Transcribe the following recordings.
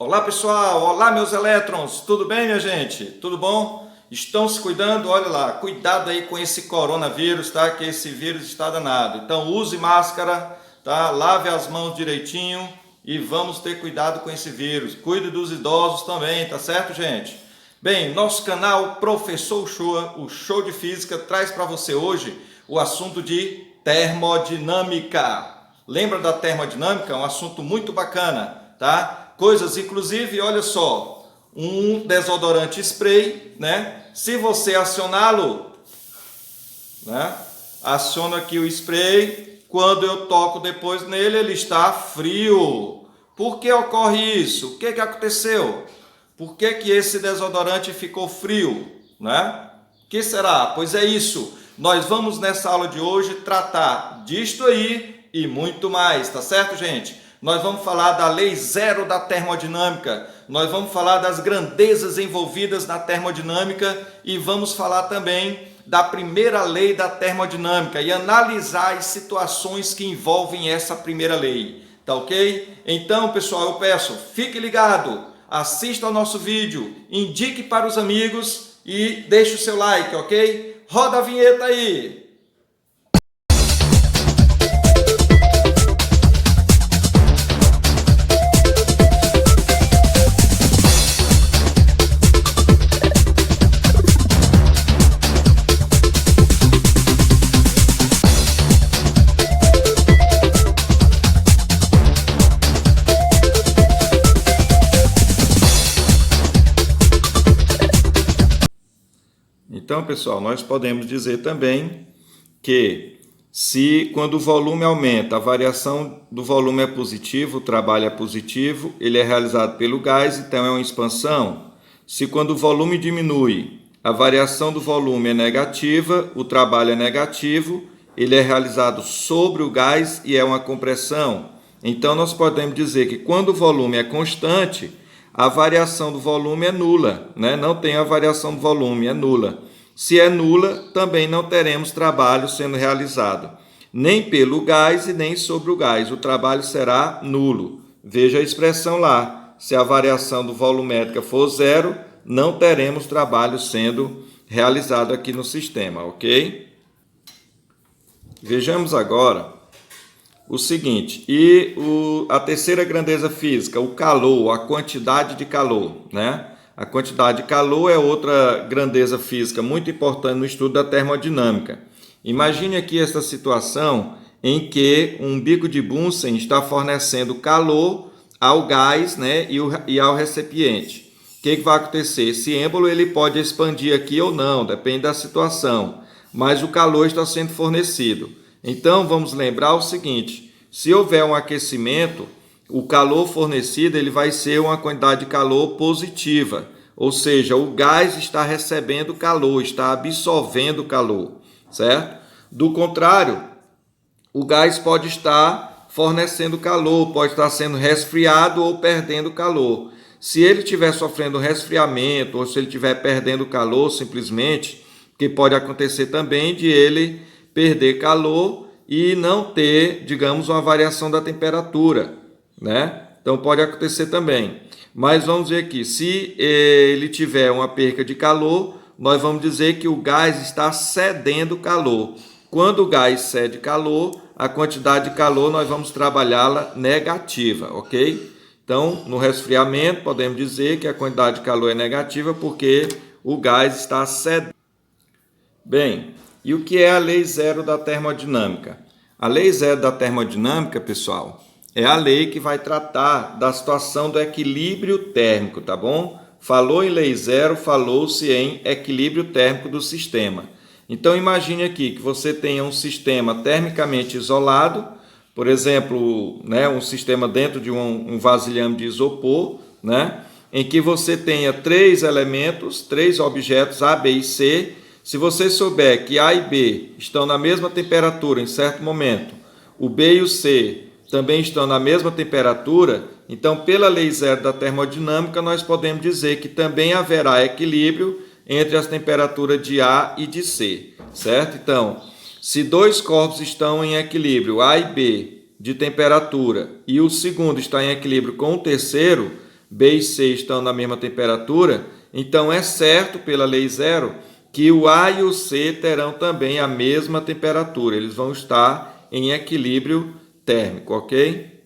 Olá pessoal, olá meus elétrons, tudo bem minha gente? Tudo bom? Estão se cuidando? Olha lá, cuidado aí com esse coronavírus, tá? Que esse vírus está danado. Então use máscara, tá? Lave as mãos direitinho e vamos ter cuidado com esse vírus. Cuide dos idosos também, tá certo gente? Bem, nosso canal Professor Uchoa, o show de física, traz para você hoje o assunto de termodinâmica. Lembra da termodinâmica? É um assunto muito bacana, tá? Coisas, inclusive, olha só, um desodorante spray, né? Se você acioná-lo, né? Aciona aqui o spray, quando eu toco depois nele, ele está frio. Por que ocorre isso? O que aconteceu? Por que esse desodorante ficou frio, né? O que será? Pois é isso. Nós vamos nessa aula de hoje tratar disto aí e muito mais, tá certo, gente? Nós vamos falar da lei zero da termodinâmica, nós vamos falar das grandezas envolvidas na termodinâmica e vamos falar também da primeira lei da termodinâmica e analisar as situações que envolvem essa primeira lei, tá ok? Então, pessoal, eu peço, fique ligado, assista ao nosso vídeo, indique para os amigos e deixe o seu like, ok? Roda a vinheta aí! Então, pessoal, nós podemos dizer também que se quando o volume aumenta, a variação do volume é positivo, o trabalho é positivo, ele é realizado pelo gás, então é uma expansão. Se quando o volume diminui, a variação do volume é negativa, o trabalho é negativo, ele é realizado sobre o gás e é uma compressão. Então, nós podemos dizer que quando o volume é constante, a variação do volume é nula, né? Não tem a variação do volume, é nula. Se é nula, também não teremos trabalho sendo realizado, nem pelo gás e nem sobre o gás. O trabalho será nulo. Veja a expressão lá. Se a variação do volumétrica for zero, não teremos trabalho sendo realizado aqui no sistema, ok? Vejamos agora o seguinte, a terceira grandeza física, o calor, a quantidade de calor, né? A quantidade de calor é outra grandeza física muito importante no estudo da termodinâmica. Imagine aqui essa situação em que um bico de Bunsen está fornecendo calor ao gás, né, e ao recipiente. O que vai acontecer? Esse êmbolo ele pode expandir aqui ou não, depende da situação, mas o calor está sendo fornecido. Então, vamos lembrar o seguinte, se houver um aquecimento, o calor fornecido ele vai ser uma quantidade de calor positiva, ou seja, o gás está recebendo calor, está absorvendo calor, certo? Do contrário, o gás pode estar fornecendo calor, pode estar sendo resfriado ou perdendo calor. Se ele estiver sofrendo resfriamento ou se ele estiver perdendo calor simplesmente, que pode acontecer também de ele perder calor e não ter, digamos, uma variação da temperatura, né? Então pode acontecer também. Mas vamos ver aqui, se ele tiver uma perca de calor, nós vamos dizer que o gás está cedendo calor. Quando o gás cede calor, a quantidade de calor nós vamos trabalhá-la negativa, ok? Então, no resfriamento, podemos dizer que a quantidade de calor é negativa porque o gás está cedendo. Bem, e o que é a lei zero da termodinâmica? A lei zero da termodinâmica, pessoal, é a lei que vai tratar da situação do equilíbrio térmico, tá bom? Falou em lei zero, falou-se em equilíbrio térmico do sistema. Então, imagine aqui que você tenha um sistema termicamente isolado, por exemplo, né, um sistema dentro de um vasilhame de isopor, né, em que você tenha três elementos, três objetos A, B e C. Se você souber que A e B estão na mesma temperatura em certo momento, o B e o C também estão na mesma temperatura, então, pela lei zero da termodinâmica, nós podemos dizer que também haverá equilíbrio entre as temperaturas de A e de C, certo? Então, se dois corpos estão em equilíbrio, A e B, de temperatura, e o segundo está em equilíbrio com o terceiro, B e C estão na mesma temperatura, então é certo pela lei zero que o A e o C terão também a mesma temperatura, eles vão estar em equilíbrio térmico, ok?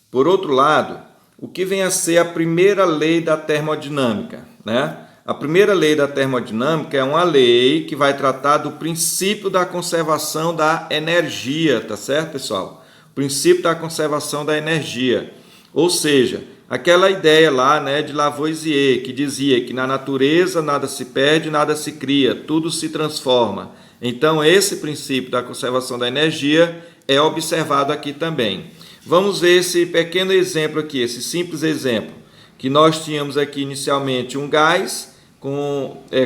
Por outro lado, o que vem a ser a primeira lei da termodinâmica, né? A primeira lei da termodinâmica é uma lei que vai tratar do princípio da conservação da energia, tá certo, pessoal? O princípio da conservação da energia. Ou seja, aquela ideia lá, né, de Lavoisier, que dizia que na natureza nada se perde, nada se cria, tudo se transforma. Então, esse princípio da conservação da energia é observado aqui também. Vamos ver esse pequeno exemplo aqui, esse simples exemplo, que nós tínhamos aqui inicialmente um gás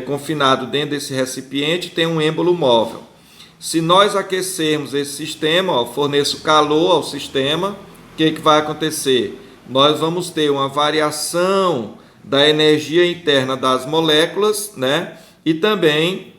confinado dentro desse recipiente, tem um êmbolo móvel. Se nós aquecermos esse sistema, ó, forneço calor ao sistema, o que vai acontecer? Nós vamos ter uma variação da energia interna das moléculas, né? E também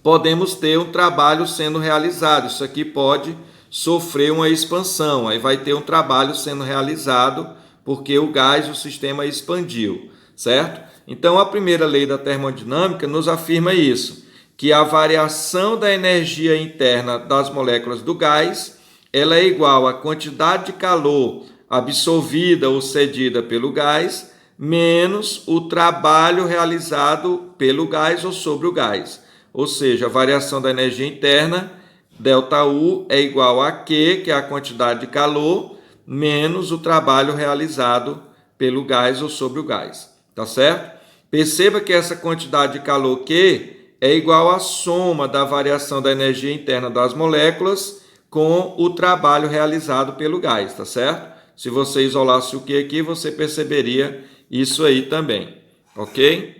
podemos ter um trabalho sendo realizado. Isso aqui pode sofrer uma expansão, aí vai ter um trabalho sendo realizado porque o gás, o sistema expandiu, certo? Então, a primeira lei da termodinâmica nos afirma isso, que a variação da energia interna das moléculas do gás, ela é igual à quantidade de calor absorvida ou cedida pelo gás, menos o trabalho realizado pelo gás ou sobre o gás. Ou seja, a variação da energia interna, ΔU, é igual a Q, que é a quantidade de calor, menos o trabalho realizado pelo gás ou sobre o gás. Tá certo? Perceba que essa quantidade de calor Q é igual à soma da variação da energia interna das moléculas com o trabalho realizado pelo gás, tá certo? Se você isolasse o Q aqui, você perceberia isso aí também, ok?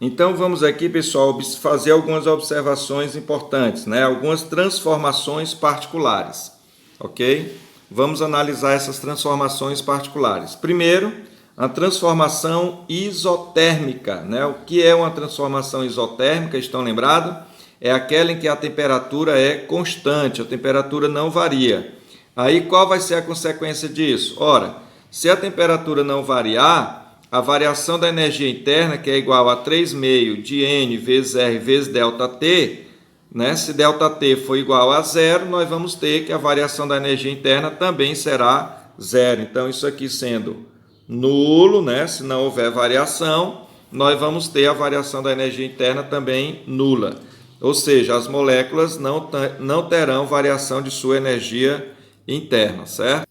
Então vamos aqui, pessoal, fazer algumas observações importantes, né? Algumas transformações particulares, ok? Vamos analisar essas transformações particulares. Primeiro, a transformação isotérmica, né? O que é uma transformação isotérmica? Estão lembrados? É aquela em que a temperatura é constante, a temperatura não varia. Aí qual vai ser a consequência disso? Ora, se a temperatura não variar, a variação da energia interna, que é igual a 3,5 de N vezes R vezes ΔT, né? Se ΔT for igual a zero, nós vamos ter que a variação da energia interna também será zero. Então, isso aqui sendo nulo, né? Se não houver variação, nós vamos ter a variação da energia interna também nula. Ou seja, as moléculas não terão variação de sua energia interna, certo?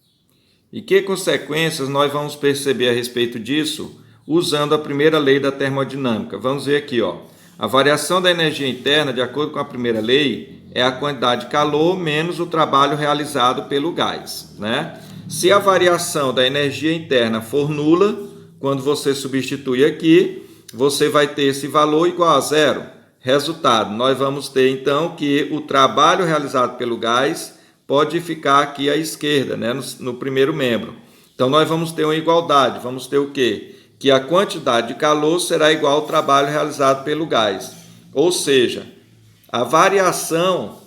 E que consequências nós vamos perceber a respeito disso usando a primeira lei da termodinâmica? Vamos ver aqui, ó. A variação da energia interna, de acordo com a primeira lei, é a quantidade de calor menos o trabalho realizado pelo gás, né? Se a variação da energia interna for nula, quando você substitui aqui, você vai ter esse valor igual a zero. Resultado, nós vamos ter então que o trabalho realizado pelo gás pode ficar aqui à esquerda, né, no primeiro membro. Então, nós vamos ter uma igualdade. Vamos ter o quê? Que a quantidade de calor será igual ao trabalho realizado pelo gás. Ou seja, a variação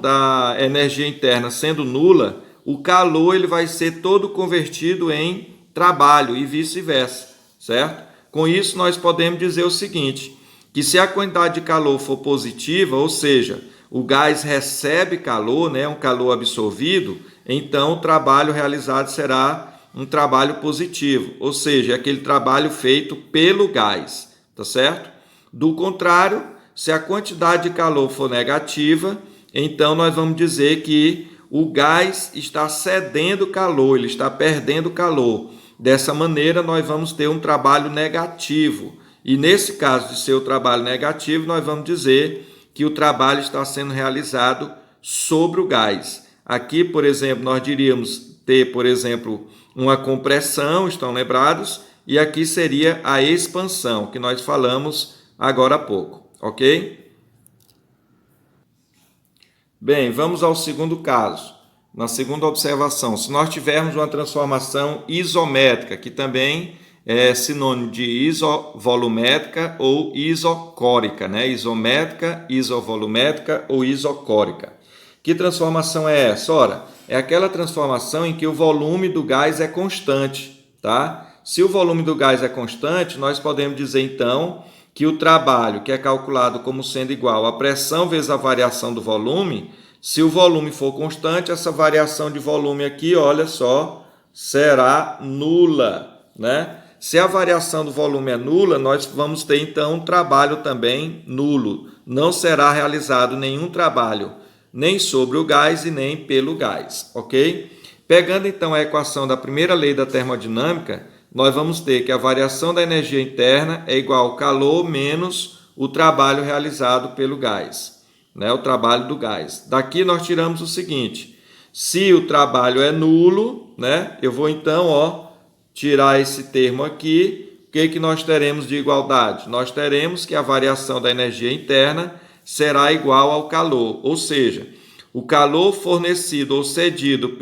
da energia interna sendo nula, o calor ele vai ser todo convertido em trabalho e vice-versa, certo? Com isso, nós podemos dizer o seguinte, que se a quantidade de calor for positiva, ou seja, o gás recebe calor, né, um calor absorvido, então o trabalho realizado será um trabalho positivo, ou seja, é aquele trabalho feito pelo gás, tá certo? Do contrário, se a quantidade de calor for negativa, então nós vamos dizer que o gás está cedendo calor, ele está perdendo calor. Dessa maneira, nós vamos ter um trabalho negativo. E nesse caso de ser o trabalho negativo, nós vamos dizer que o trabalho está sendo realizado sobre o gás. Aqui, por exemplo, nós diríamos ter, por exemplo, uma compressão, estão lembrados? E aqui seria a expansão, que nós falamos agora há pouco, ok? Bem, vamos ao segundo caso. Na segunda observação, se nós tivermos uma transformação isométrica, que também é sinônimo de isovolumétrica ou isocórica, né? Isométrica, isovolumétrica ou isocórica. Que transformação é essa? Ora, é aquela transformação em que o volume do gás é constante, tá? Se o volume do gás é constante, nós podemos dizer então que o trabalho, que é calculado como sendo igual à pressão vezes a variação do volume, se o volume for constante, essa variação de volume aqui, olha só, será nula, né? Se a variação do volume é nula, nós vamos ter então um trabalho também nulo. Não será realizado nenhum trabalho, nem sobre o gás e nem pelo gás, ok? Pegando então a equação da primeira lei da termodinâmica, nós vamos ter que a variação da energia interna é igual ao calor menos o trabalho realizado pelo gás, né? O trabalho do gás. Daqui nós tiramos o seguinte: se o trabalho é nulo, né? Eu vou então, tirar esse termo aqui. O que nós teremos de igualdade? Nós teremos que a variação da energia interna será igual ao calor, ou seja, o calor fornecido ou cedido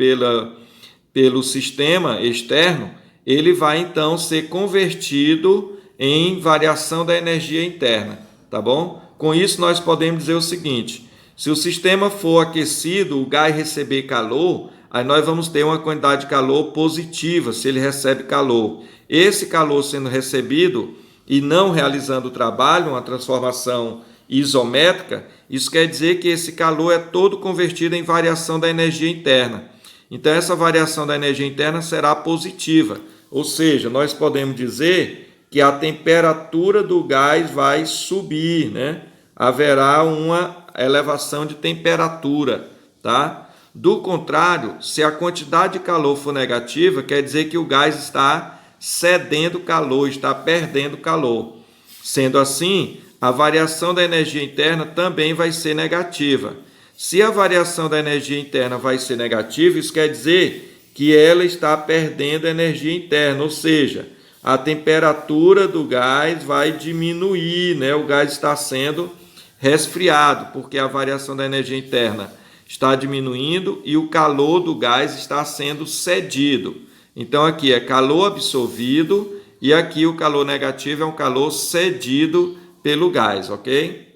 pelo sistema externo, ele vai então ser convertido em variação da energia interna, tá bom? Com isso nós podemos dizer o seguinte: se o sistema for aquecido, o gás receber calor, aí nós vamos ter uma quantidade de calor positiva, se ele recebe calor. Esse calor sendo recebido e não realizando o trabalho, uma transformação isométrica, isso quer dizer que esse calor é todo convertido em variação da energia interna. Então essa variação da energia interna será positiva. Ou seja, nós podemos dizer que a temperatura do gás vai subir, né? Haverá uma elevação de temperatura, tá? Do contrário, se a quantidade de calor for negativa, quer dizer que o gás está cedendo calor, está perdendo calor. Sendo assim, a variação da energia interna também vai ser negativa. Se a variação da energia interna vai ser negativa, isso quer dizer que ela está perdendo energia interna, ou seja, a temperatura do gás vai diminuir, né? O gás está sendo resfriado, porque a variação da energia interna está diminuindo e o calor do gás está sendo cedido. Então aqui é calor absorvido e aqui o calor negativo é um calor cedido pelo gás, ok?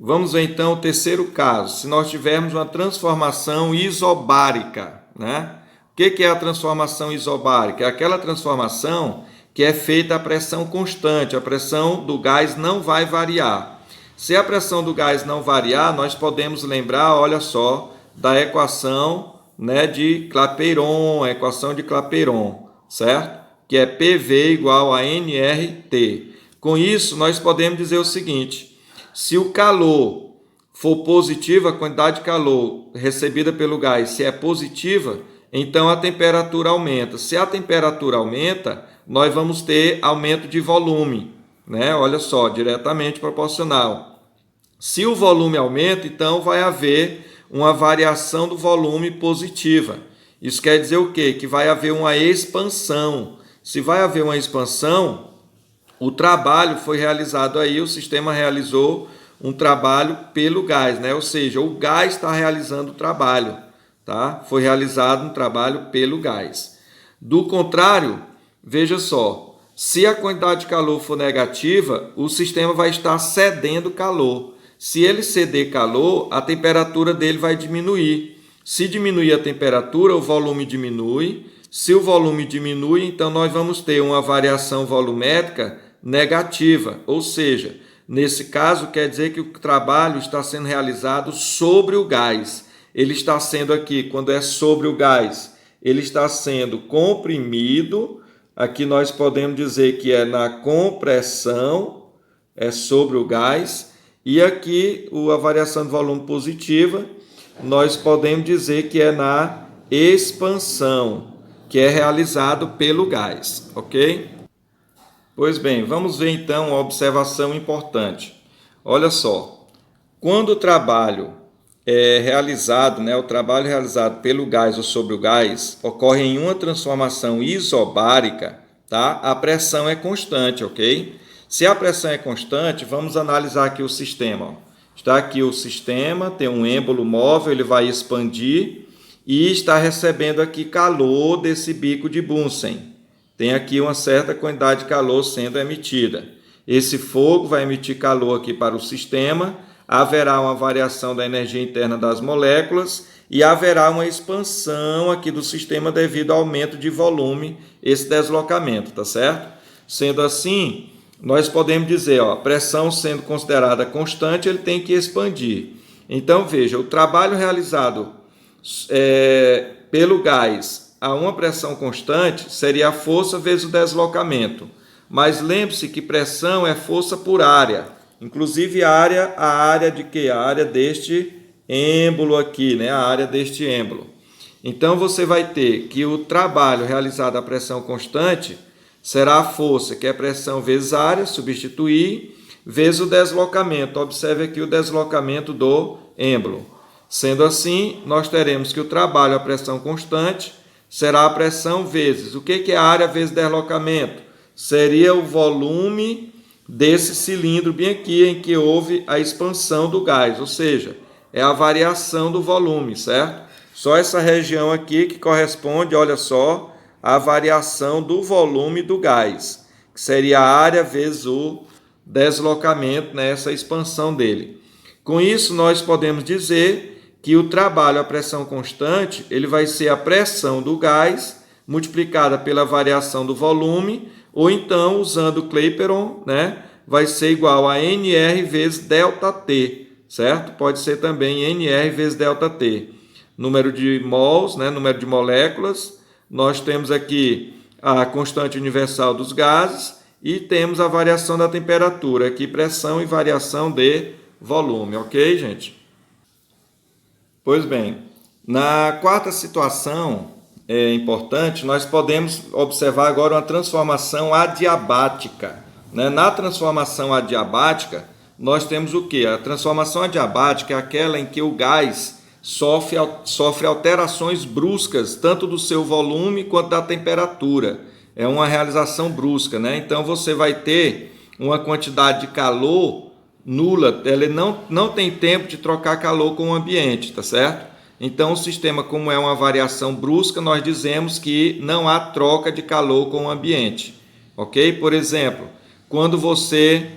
Vamos ver então o terceiro caso. Se nós tivermos uma transformação isobárica, né? O que é a transformação isobárica? É aquela transformação que é feita a pressão constante, a pressão do gás não vai variar. Se a pressão do gás não variar, nós podemos lembrar, olha só, da equação, né, de Clapeyron, a equação de Clapeyron, certo? Que é PV igual a nRT. Com isso, nós podemos dizer o seguinte: se o calor for positivo, a quantidade de calor recebida pelo gás, se é positiva, então a temperatura aumenta. Se a temperatura aumenta, nós vamos ter aumento de volume, né? Olha só, diretamente proporcional. Se o volume aumenta, então vai haver uma variação do volume positiva. Isso quer dizer o quê? Que vai haver uma expansão. Se vai haver uma expansão, o trabalho foi realizado aí, o sistema realizou um trabalho pelo gás, né? Ou seja, o gás está realizando o trabalho, tá? Foi realizado um trabalho pelo gás. Do contrário, veja só, se a quantidade de calor for negativa, o sistema vai estar cedendo calor. Se ele ceder calor, a temperatura dele vai diminuir. Se diminuir a temperatura, o volume diminui. Se o volume diminui, então nós vamos ter uma variação volumétrica negativa, ou seja, nesse caso quer dizer que o trabalho está sendo realizado sobre o gás. Ele está sendo aqui, quando é sobre o gás, ele está sendo comprimido. Aqui nós podemos dizer que é na compressão, é sobre o gás. E aqui a variação de volume positiva, nós podemos dizer que é na expansão, que é realizado pelo gás, ok? Pois bem, vamos ver então uma observação importante. Olha só, quando o trabalho é realizado, né, o trabalho realizado pelo gás ou sobre o gás, ocorre em uma transformação isobárica, tá? A pressão é constante, ok? Se a pressão é constante, vamos analisar aqui o sistema. Está aqui o sistema, tem um êmbolo móvel, ele vai expandir e está recebendo aqui calor desse bico de Bunsen. Tem aqui uma certa quantidade de calor sendo emitida. Esse fogo vai emitir calor aqui para o sistema, haverá uma variação da energia interna das moléculas e haverá uma expansão aqui do sistema devido ao aumento de volume, esse deslocamento, tá certo? Sendo assim, nós podemos dizer, ó, a pressão sendo considerada constante, ele tem que expandir. Então, veja, o trabalho realizado pelo gás a uma pressão constante seria a força vezes o deslocamento. Mas lembre-se que pressão é força por área. Inclusive a área de quê? A área deste êmbolo aqui, né? A área deste êmbolo. Então você vai ter que o trabalho realizado a pressão constante será a força, que é pressão vezes área, substituir, vezes o deslocamento. Observe aqui o deslocamento do êmbolo. Sendo assim, nós teremos que o trabalho a pressão constante será a pressão vezes. O que é a área vezes deslocamento? Seria o volume desse cilindro bem aqui, em que houve a expansão do gás, ou seja, é a variação do volume, certo? Só essa região aqui que corresponde, olha só, à variação do volume do gás, que seria a área vezes o deslocamento, né, essa expansão dele. Com isso, nós podemos dizer que o trabalho a pressão constante, ele vai ser a pressão do gás multiplicada pela variação do volume, ou então, usando o Clapeyron, né, vai ser igual a NR vezes ΔT, certo? Pode ser também NR vezes ΔT. Número de mols, né, número de moléculas. Nós temos aqui a constante universal dos gases e temos a variação da temperatura, aqui pressão e variação de volume, ok, gente? Pois bem, na quarta situação importante, nós podemos observar agora uma transformação adiabática, né? Na transformação adiabática, nós temos o quê? A transformação adiabática é aquela em que o gás sofre alterações bruscas, tanto do seu volume quanto da temperatura. É uma realização brusca, né? Então você vai ter uma quantidade de calor nula, ele não tem tempo de trocar calor com o ambiente, tá certo? Então o sistema, como é uma variação brusca, nós dizemos que não há troca de calor com o ambiente, ok? Por exemplo, quando você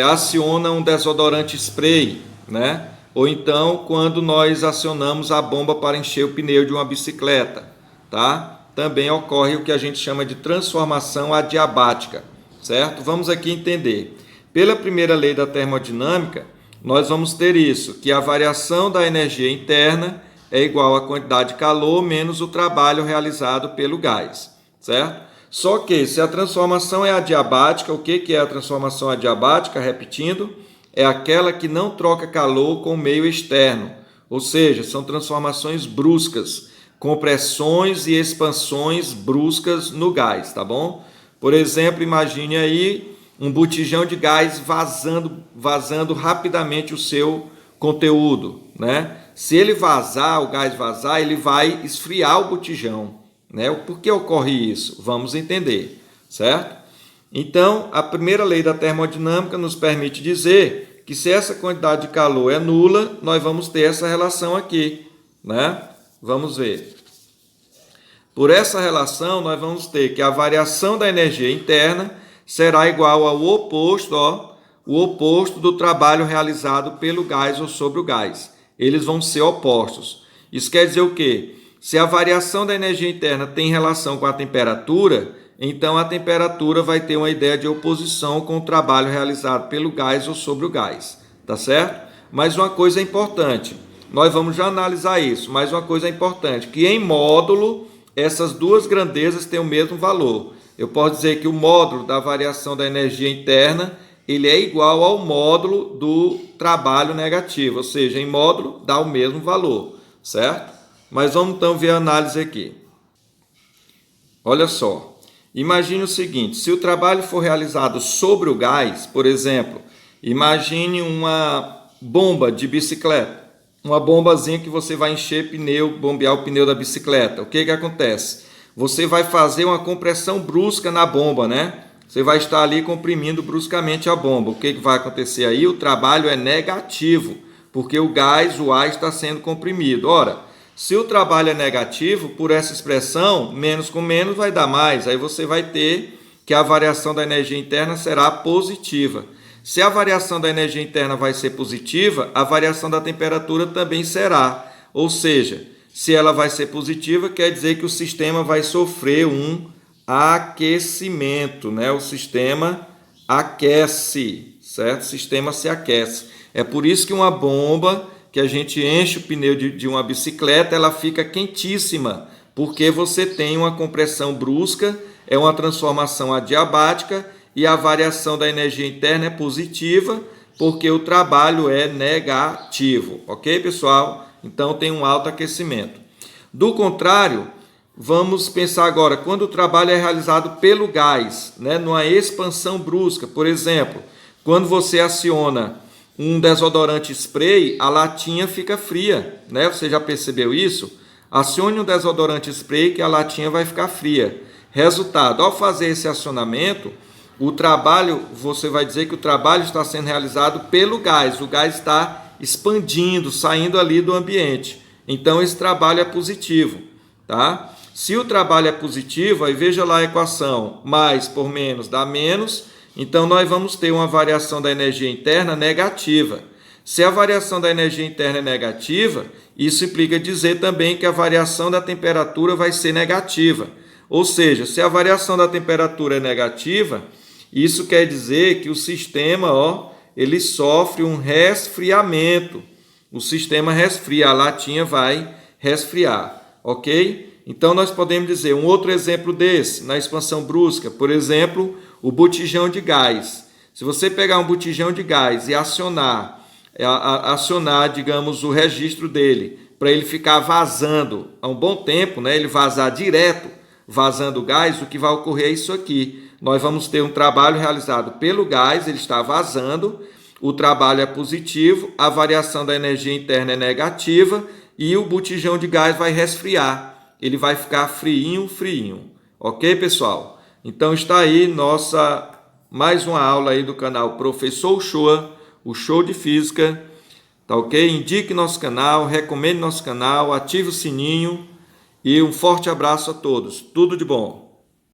aciona um desodorante spray, né? Ou então quando nós acionamos a bomba para encher o pneu de uma bicicleta, tá? Também ocorre o que a gente chama de transformação adiabática, certo? Vamos aqui entender. Pela primeira lei da termodinâmica, nós vamos ter isso, que a variação da energia interna é igual à quantidade de calor menos o trabalho realizado pelo gás, certo? Só que se a transformação é adiabática, o que é a transformação adiabática? Repetindo, é aquela que não troca calor com o meio externo, ou seja, são transformações bruscas, com pressões e expansões bruscas no gás, tá bom? Por exemplo, imagine aí um botijão de gás vazando rapidamente o seu conteúdo, né? Se ele vazar, o gás vazar, ele vai esfriar o botijão, né? Por que ocorre isso? Vamos entender, certo? Então, a primeira lei da termodinâmica nos permite dizer que se essa quantidade de calor é nula, nós vamos ter essa relação aqui, né? Vamos ver. Por essa relação, nós vamos ter que a variação da energia interna será igual ao oposto, o oposto do trabalho realizado pelo gás ou sobre o gás. Eles vão ser opostos. Isso quer dizer o quê? Se a variação da energia interna tem relação com a temperatura, então a temperatura vai ter uma ideia de oposição com o trabalho realizado pelo gás ou sobre o gás, tá certo? Mas uma coisa importante, nós vamos já analisar isso, mas uma coisa importante, que em módulo, essas duas grandezas têm o mesmo valor. Eu posso dizer que o módulo da variação da energia interna, ele é igual ao módulo do trabalho negativo, ou seja, em módulo dá o mesmo valor, certo? Mas vamos então ver a análise aqui. Olha só, imagine o seguinte, se o trabalho for realizado sobre o gás, por exemplo, imagine uma bomba de bicicleta, uma bombazinha que você vai encher pneu, bombear o pneu da bicicleta. O que acontece? Você vai fazer uma compressão brusca na bomba, né? Você vai estar ali comprimindo bruscamente a bomba. O que vai acontecer aí? O trabalho é negativo, porque o gás, o ar, está sendo comprimido. Ora, se o trabalho é negativo, por essa expressão, menos com menos vai dar mais. Aí você vai ter que a variação da energia interna será positiva. Se a variação da energia interna vai ser positiva, a variação da temperatura também será. Ou seja, se ela vai ser positiva, quer dizer que o sistema vai sofrer um aquecimento, né? O sistema aquece, certo? O sistema se aquece. É por isso que uma bomba, que a gente enche o pneu de uma bicicleta, ela fica quentíssima, porque você tem uma compressão brusca, é uma transformação adiabática e a variação da energia interna é positiva, porque o trabalho é negativo, ok, pessoal? Então tem um alto aquecimento. Do contrário, vamos pensar agora, quando o trabalho é realizado pelo gás, né, numa expansão brusca, por exemplo, quando você aciona um desodorante spray, a latinha fica fria, né? Você já percebeu isso? Acione um desodorante spray que a latinha vai ficar fria. Resultado, ao fazer esse acionamento, o trabalho, você vai dizer que o trabalho está sendo realizado pelo gás, o gás está expandindo, saindo ali do ambiente. Então esse trabalho é positivo, tá? Se o trabalho é positivo, aí veja lá a equação, mais por menos dá menos, então nós vamos ter uma variação da energia interna negativa. Se a variação da energia interna é negativa, isso implica dizer também que a variação da temperatura vai ser negativa. Ou seja, se a variação da temperatura é negativa, isso quer dizer que o sistema, ele sofre um resfriamento. O sistema resfria, a latinha vai resfriar, ok? Então nós podemos dizer um outro exemplo desse, na expansão brusca, por exemplo, o botijão de gás. Se você pegar um botijão de gás e acionar, digamos, o registro dele, para ele ficar vazando há um bom tempo, né, ele vazar direto, vazando gás, o que vai ocorrer é isso aqui. Nós vamos ter um trabalho realizado pelo gás, ele está vazando, o trabalho é positivo, a variação da energia interna é negativa e o botijão de gás vai resfriar. Ele vai ficar friinho, friinho. Ok, pessoal? Então está aí mais uma aula aí do canal Professor Uchoa, o show de física. Tá ok? Indique nosso canal, recomende nosso canal, ative o sininho e um forte abraço a todos. Tudo de bom.